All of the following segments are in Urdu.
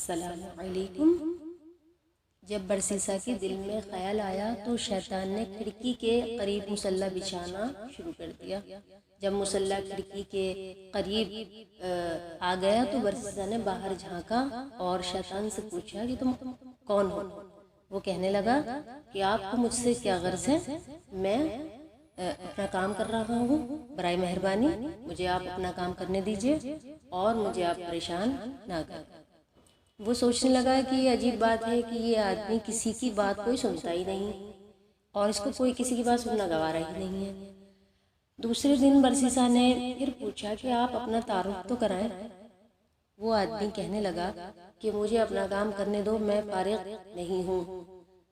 السلام علیکم۔ جب برسیسا کے دل میں خیال آیا تو شیطان نے کھڑکی کے قریب مصلی بچھانا شروع کر دیا۔ جب مصلی کھڑکی کے قریب آ گیا تو برسیسا نے باہر جھانکا اور شیطان سے پوچھا کہ تم کون ہو؟ وہ کہنے لگا کہ آپ کو مجھ سے کیا غرض ہے؟ میں اپنا کام کر رہا ہوں، برائے مہربانی مجھے آپ اپنا کام کرنے دیجئے اور مجھے آپ پریشان نہ کریں۔ وہ سوچنے لگا کہ یہ عجیب بات ہے کہ یہ آدمی کسی کی بات کوئی سنتا ہی نہیں اور اس کو کوئی کسی کی بات سننا گوارا ہی نہیں ہے۔ دوسرے دن برسیسا نے پھر پوچھا کہ آپ اپنا تعارف تو کرائیں۔ وہ آدمی کہنے لگا کہ مجھے اپنا کام کرنے دو، میں فارغ نہیں ہوں۔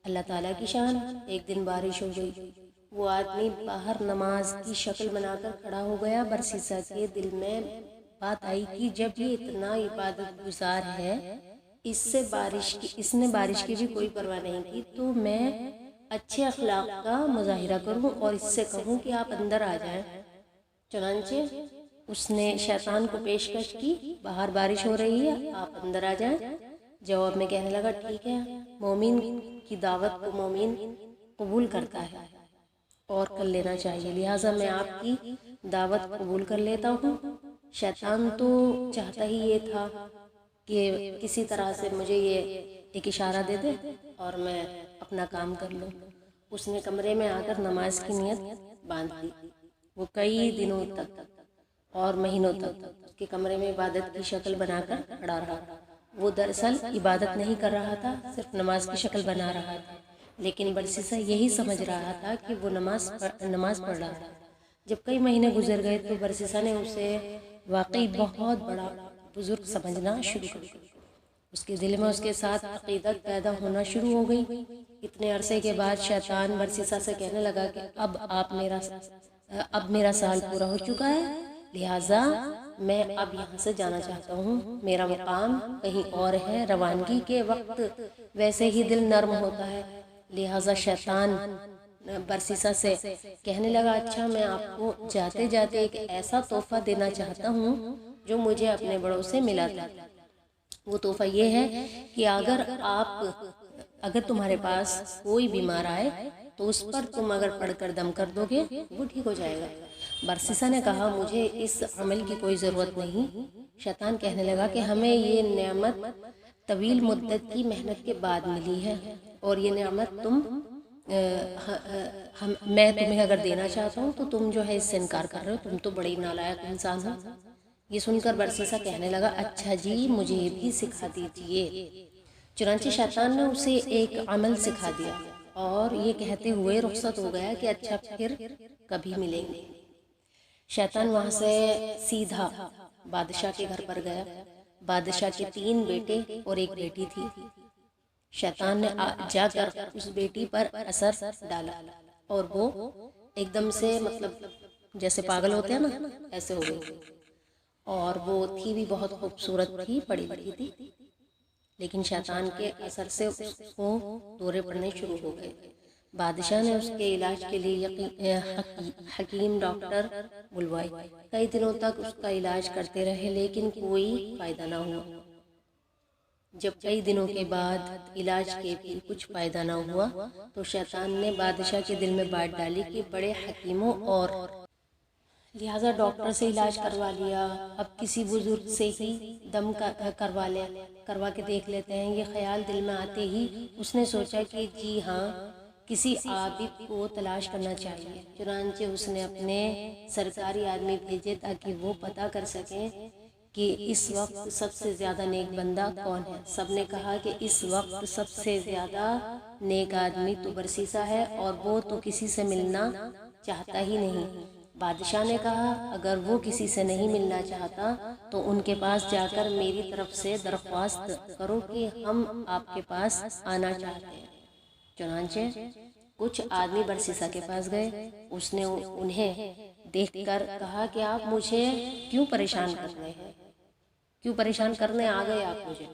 اللہ تعالیٰ کی شان، ایک دن بارش ہو گئی۔ وہ آدمی باہر نماز کی شکل بنا کر کھڑا ہو گیا۔ برسیسا کے دل میں بات آئی کہ جب یہ اتنا عبادت گزار ہے، اس نے بارش کی بھی کوئی پرواہ نہیں کی، تو میں اچھے اخلاق کا مظاہرہ کروں اور اس سے کہوں کہ آپ اندر آ جائیں۔ چنانچہ اس نے شیطان کو پیشکش کی، باہر بارش ہو رہی ہے، آپ اندر آ جائیں۔ جواب میں کہنے لگا ٹھیک ہے، مومن کی دعوت کو مومن قبول کرتا ہے اور کر لینا چاہیے، لہٰذا میں آپ کی دعوت قبول کر لیتا ہوں۔ شیطان تو چاہتا ہی یہ تھا کہ کسی طرح سے مجھے یہ ایک اشارہ دے دے اور میں اپنا کام کر لوں۔ اس نے کمرے میں آ کر نماز کی نیت باندھ دی۔ وہ کئی دنوں تک اور مہینوں تک اس کے کمرے میں عبادت کی شکل بنا کر کھڑا رہا۔ وہ دراصل عبادت نہیں کر رہا تھا، صرف نماز کی شکل بنا رہا تھا، لیکن برسیسا یہی سمجھ رہا تھا کہ وہ نماز پڑھ رہا تھا۔ جب کئی مہینے گزر گئے تو برسیسا نے اسے واقعی بہت بڑا بزرگ سمجھنا شروع کر دیا۔ اس کے دل میں اس کے ساتھ عقیدت پیدا ہونا شروع ہو گئی۔ اتنے عرصے کے بعد شیطان برسیسا سے کہنے لگا کہ اب میرا سال پورا ہو چکا ہے، لہٰذا میں اب یہاں سے جانا چاہتا ہوں، میرا مقام کہیں اور ہے۔ روانگی کے وقت ویسے ہی دل نرم ہوتا ہے، لہٰذا شیطان برسیسا سے کہنے لگا اچھا، میں آپ کو جاتے جاتے ایک ایسا تحفہ دینا چاہتا ہوں جو مجھے اپنے بڑوں سے ملا تھا۔ وہ تحفہ یہ ہے کہ اگر تمہارے پاس کوئی بیمار آئے تو اس پر تم اگر پڑھ کر دم کر دو گے وہ ٹھیک ہو جائے گا۔ برسیسا نے کہا مجھے اس عمل کی کوئی ضرورت نہیں۔ شیطان کہنے لگا کہ ہمیں یہ نعمت طویل مدت کی محنت کے بعد ملی ہے اور یہ نعمت میں تمہیں اگر دینا چاہتا ہوں تو تم جو ہے اس سے انکار کر رہے ہو، تم تو بڑی نالائق انسان ہو۔ یہ سن کر برسیسا کہنے لگا اچھا جی، مجھے بھی سکھا دیجئے۔ چنانچہ شیطان نے اسے ایک عمل سکھا دیا اور یہ کہتے ہوئے رخصت ہو گیا کہ اچھا پھر کبھی ملیں گے۔ شیطان وہاں سے سیدھا بادشاہ کے گھر پر گیا۔ بادشاہ کے 3 بیٹے اور ایک بیٹی تھی۔ شیطان نے جا کر اس بیٹی پر اثر ڈالا اور وہ ایک دم سے جیسے پاگل ہوتے ہیں نا، ایسے ہو گئی، اور وہ تھی بھی بہت خوبصورت تھی، پڑھی لکھی تھی، لیکن شیطان کے اثر سے اس کو دورے پڑنے شروع ہو گئے۔ بادشاہ نے اس کے علاج کے لیے حکیم ڈاکٹر بلوائے۔ کئی دنوں تک اس کا علاج کرتے رہے لیکن کوئی فائدہ نہ ہوا۔ جب کئی دنوں کے بعد علاج کے بھی کچھ فائدہ نہ ہوا تو شیطان نے بادشاہ کے دل میں بات ڈالی کہ بڑے حکیموں اور لہٰذا ڈاکٹر سے علاج کروا لیا، اب کسی بزرگ سے ہی دم کروا کے دیکھ لیتے ہیں۔ یہ خیال دل میں آتے ہی اس نے سوچا کہ جی ہاں، کسی عابد کو تلاش کرنا چاہیے۔ چنانچہ اس نے اپنے سرکاری آدمی بھیجے تاکہ وہ پتہ کر سکیں کہ اس وقت سب سے زیادہ نیک بندہ کون ہے۔ سب نے کہا کہ اس وقت سب سے زیادہ نیک آدمی تو برسیسا ہے اور وہ تو کسی سے ملنا چاہتا ہی نہیں۔ بادشاہ نے کہا اگر وہ کسی سے نہیں ملنا چاہتا تو ان کے پاس جا کر میری طرف سے درخواست کرو کہ ہم آپ کے پاس آنا چاہتے ہیں۔ چنانچہ کچھ آدمی برسیسا کے پاس گئے۔ اس نے انہیں دیکھ کر کہا کہ آپ مجھے کیوں پریشان کر رہے ہیں، کیوں پریشان کرنے آ گئے آپ مجھے؟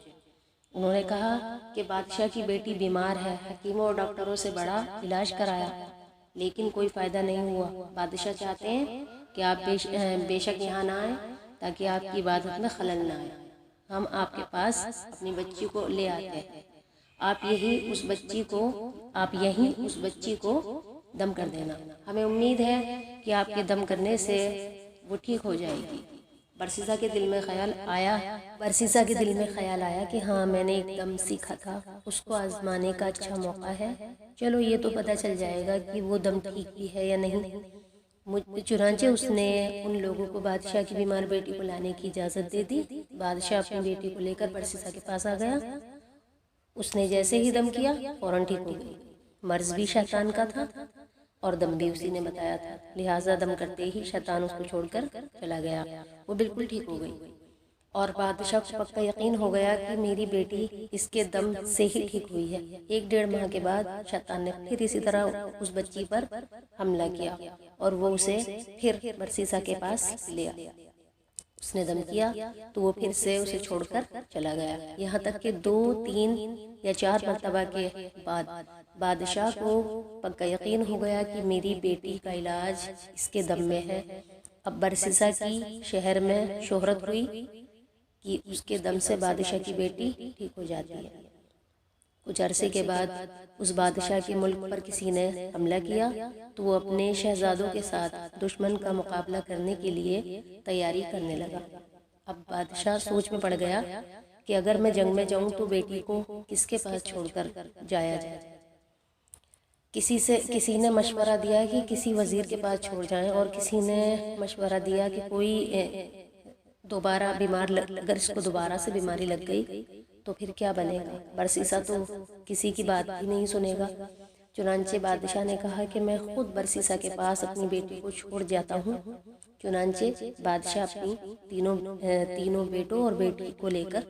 انہوں نے کہا کہ بادشاہ کی بیٹی بیمار ہے، حکیموں اور ڈاکٹروں سے بڑا علاج کرایا لیکن کوئی فائدہ نہیں ہوا۔ بادشاہ چاہتے ہیں کہ آپ بے شک یہاں نہ آئیں تاکہ آپ کی عبادت میں خلل نہ آئے۔ ہم آپ کے پاس اپنی بچی کو لے آتے ہیں، آپ یہیں اس بچی کو دم کر دینا، ہمیں امید ہے کہ آپ کے دم کرنے سے وہ ٹھیک ہو جائے گی۔ برسیسا کے دل میں خیال آیا کہ ہاں میں نے ایک دم سیکھا تھا، اس کو آزمانے کا اچھا موقع ہے، چلو یہ تو پتہ چل جائے گا کہ وہ دم ٹھیک بھی ہے یا نہیں۔ چنانچہ اس نے ان لوگوں کو بادشاہ کی بیمار بیٹی کو لانے کی اجازت دے دی۔ بادشاہ اپنی بیٹی کو لے کر برسیسا کے پاس آ گیا، اس نے جیسے ہی دم کیا فوراً ٹھیک ہو گئی۔ مرض بھی شیطان کا تھا اور دم بھی اسی نے بتایا تھا، لہٰذا دم کرتے ہی شیطان اس کو چھوڑ کر چلا گیا، وہ بالکل ٹھیک ہو گئی۔ اور بادشاہ کو پکا یقین ہو گیا کہ میری بیٹی اس کے دم سے ہی ٹھیک ہوئی ہے۔ 1-1.5 ماہ کے بعد شیطان نے پھر اسی طرح اس بچی پر حملہ کیا اور وہ اسے پھر برسیسا کے پاس لے آیا۔ اس نے دم کیا تو وہ پھر سے اسے چھوڑ کر چلا گیا، یہاں تک کہ 2، 3 یا 4 مرتبہ کے بعد بادشاہ کو پکا یقین ہو گیا کہ میری بیٹی کا علاج اس کے دم میں ہے۔ اب برسیسا کی شہر میں شہرت ہوئی کہ اس کے دم سے بادشاہ کی بیٹی ٹھیک ہو جاتی ہے۔ کچھ عرصے کے بعد اس بادشاہ کے ملک پر کسی نے حملہ کیا تو وہ اپنے شہزادوں کے ساتھ دشمن کا مقابلہ کرنے کے لیے تیاری کرنے لگا۔ اب بادشاہ سوچ میں پڑ گیا کہ اگر میں جنگ میں جاؤں تو بیٹی کو کس کے پاس چھوڑ کر جایا جائے۔ کسی نے مشورہ دیا کہ کسی وزیر کے پاس چھوڑ جائیں، اور کسی نے مشورہ دیا کہ کوئی دوبارہ بیمار اگر اس کو دوبارہ سے بیماری لگ گئی تو پھر کیا بنے گا، برسیسا تو کسی کی بات بھی نہیں سنے گا۔ چنانچہ بادشاہ نے کہا کہ میں خود برسیسا کے پاس اپنی بیٹی کو چھوڑ جاتا ہوں۔ چنانچہ بادشاہ اپنی تینوں بیٹوں اور بیٹی کو لے کر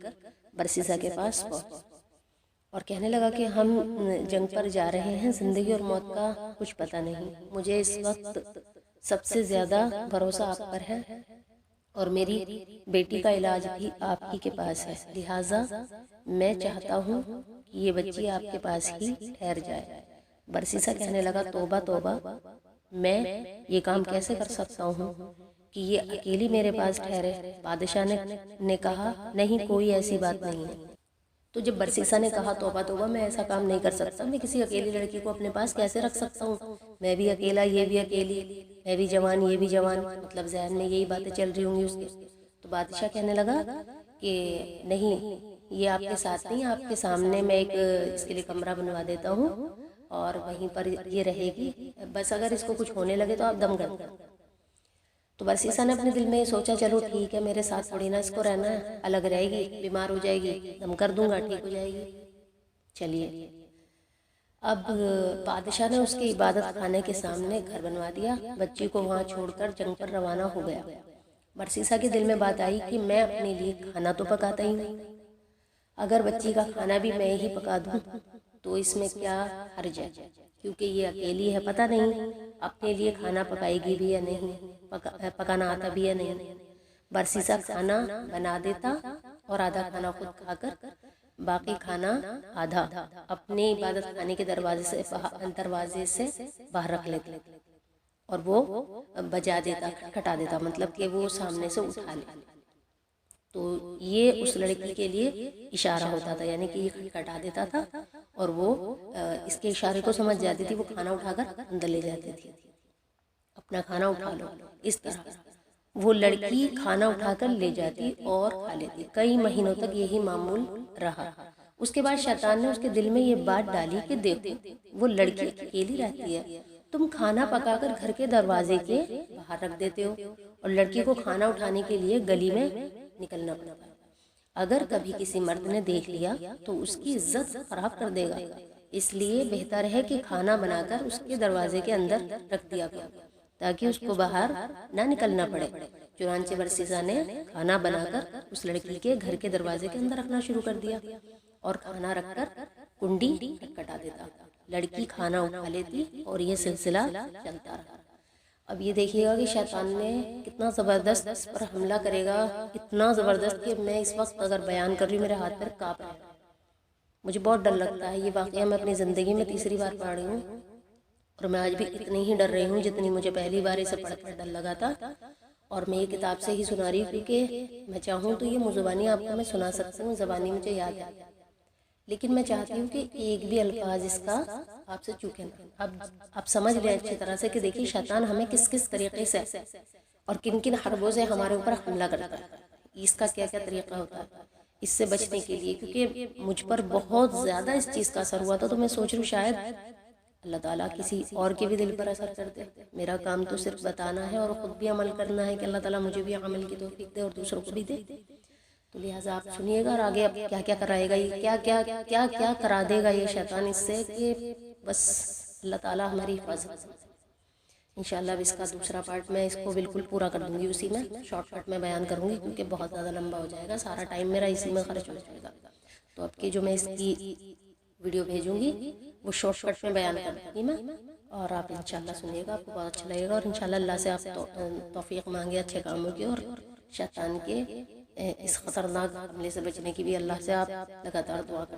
برسیسا کے پاس پہنچا اور کہنے لگا کہ ہم جنگ پر جا رہے ہیں، زندگی اور موت کا کچھ پتہ نہیں، مجھے اس وقت سب سے زیادہ بھروسہ آپ پر ہے اور میری بیٹی کا علاج بھی آپ ہی کے پاس ہے، لہٰذا میں چاہتا ہوں کہ یہ بچی آپ کے پاس ہی ٹھہر جائے۔ برسیسا کہنے لگا توبہ توبہ، میں یہ کام کیسے کر سکتا ہوں کہ یہ اکیلی میرے پاس ٹھہرے؟ بادشاہ نے کہا نہیں، کوئی ایسی بات نہیں ہے۔ تو جب برسیسا نے کہا توبہ توبہ، میں ایسا کام نہیں کر سکتا، میں کسی اکیلی لڑکی کو اپنے پاس کیسے رکھ سکتا ہوں، میں بھی اکیلا، یہ بھی اکیلی، میں بھی جوان، یہ بھی جوان، مطلب ذہن میں یہی باتیں چل رہی ہوں گی اس کے۔ تو بادشاہ کہنے لگا کہ نہیں، یہ آپ کے ساتھ نہیں، آپ کے سامنے میں ایک اس کے لیے کمرہ بنوا دیتا ہوں اور وہیں پر یہ رہے گی، بس اگر اس کو کچھ ہونے لگے تو آپ دم کر دیں۔ تو برسیسا نے اپنے دل میں یہ سوچا چلو ٹھیک ہے، میرے ساتھ تھوڑی نا اس کو رہنا ہے، الگ رہے گی، بیمار ہو جائے گی، دم کر دوں گا ٹھیک ہو جائے گی۔ چلیے، اب بادشاہ نے اس کے عبادت خانے کے سامنے گھر بنوا دیا، بچی کو وہاں چھوڑ کر جنگ پر روانہ ہو گیا۔ برسیسا کے دل میں بات آئی کہ میں اپنے لیے کھانا تو پکاتا ہی نہیں، اگر بچی کا کھانا بھی میں ہی پکا دوں تو اس میں کیا حرج ہے، کیونکہ یہ اکیلی ہے، پتہ نہیں اپنے لیے کھانا پکائے گی بھی یا نہیں، پکانا آتا بھی یا نہیں۔ برسیسا کھانا بنا دیتا اور آدھا کھانا خود کھا کر باقی کھانا آدھا اپنے عبادت خانے کے دروازے سے باہر رکھ لیتا اور وہ بجا دیتا، کھٹا دیتا، مطلب کہ وہ سامنے سے اٹھا لے۔ تو یہ اس لڑکی کے لیے اشارہ ہوتا تھا، یعنی کہ یہ کھٹا دیتا تھا اور وہ اس کے اشارے کو سمجھ جاتی تھی، وہ کھانا اٹھا کر اندر لے جاتی تھی، اپنا کھانا اٹھا لو۔ اس طرح وہ لڑکی کھانا اٹھا کر لے جاتی اور کھا لیتی۔ کئی مہینوں تک یہی معمول رہا۔ اس کے بعد شیطان نے اس کے دل میں یہ بات ڈالی کہ دیکھو، وہ لڑکی اکیلی رہتی ہے، تم کھانا پکا کر گھر کے دروازے کے باہر رکھ دیتے ہو اور لڑکی کو کھانا اٹھانے کے لیے گلی میں نکلنا پڑتا ہے، اگر کبھی کسی مرد نے دیکھ لیا تو اس کی عزت خراب کر دے گا، اس لیے بہتر ہے کہ کھانا بنا کر اس کے دروازے کے اندر رکھ دیا کرو تاکہ اس کو باہر نہ نکلنا پڑے۔ چنانچہ برسیسا نے کھانا بنا کر اس لڑکی کے گھر کے دروازے کے اندر رکھنا شروع کر دیا اور کھانا رکھ کر کنڈی کٹا دیتا، لڑکی کھانا اٹھا لیتی اور یہ سلسلہ چلتا رہا۔ اب یہ دیکھیے گا کہ شیطان نے کتنا زبردست اس پر حملہ کرے گا، اتنا زبردست کہ میں اس وقت اگر بیان کر رہی ہوں میرے ہاتھ پر کانپ رہے ہیں، مجھے بہت ڈر لگتا ہے۔ یہ واقعہ میں اپنی زندگی میں تیسری بار پڑھ رہی ہوں اور میں آج بھی اتنی ہی ڈر رہی ہوں جتنی مجھے پہلی بار اسے پڑھ کر ڈر لگا تھا، اور میں یہ کتاب سے ہی سنا رہی ہوں، کیونکہ میں چاہوں تو یہ مزبانی آپ کو میں سنا سکتی ہوں، زبانی مجھے یاد ہے، لیکن میں چاہتی ہوں کہ ایک بھی الفاظ اس کا آپ سے چوکے نہ۔ اب سمجھ لیں اچھی طرح سے کہ دیکھیے شیطان ہمیں کس کس طریقے سے اور کن کن حربوں سے ہمارے اوپر حملہ کرتا ہے، اس کا کیا کیا طریقہ ہوتا ہے اس سے بچنے کے لیے، کیونکہ مجھ پر بہت زیادہ اس چیز کا اثر ہوا تھا، تو میں سوچ رہی ہوں شاید اللہ تعالیٰ کسی اور کے بھی دل پر اثر کر دے۔ میرا کام تو صرف بتانا ہے اور خود بھی عمل کرنا ہے کہ اللہ تعالیٰ مجھے بھی عمل کی توفیق دے اور دوسروں کو بھی دے۔ تو لہٰذا آپ سنیے گا اور آگے اب کیا کیا کرائے گا، یہ کیا کیا کیا کیا کرا دے گا یہ شیطان اس سے، کہ بس اللہ تعالیٰ ہماری حفاظت۔ انشاءاللہ اب اس کا دوسرا پارٹ میں اس کو بالکل پورا کر دوں گی، اسی میں شارٹ کٹ میں بیان کروں گی، کیونکہ بہت زیادہ لمبا ہو جائے گا، سارا ٹائم میرا اسی میں خرچ ہو جائے گا۔ تو اب کی جو میں اس کی ویڈیو بھیجوں گی وہ شارٹ کٹ میں بیان کر دوں گی میں، اور آپ انشاءاللہ سنیے گا، آپ کو بہت اچھا لگے گا، اور انشاءاللہ اللہ سے آپ توفیق مانگے اچھے کاموں کی، اور شیطان کے اس خطرناک حملے سے بچنے کی بھی اللہ سے آپ لگاتار دعا کریں۔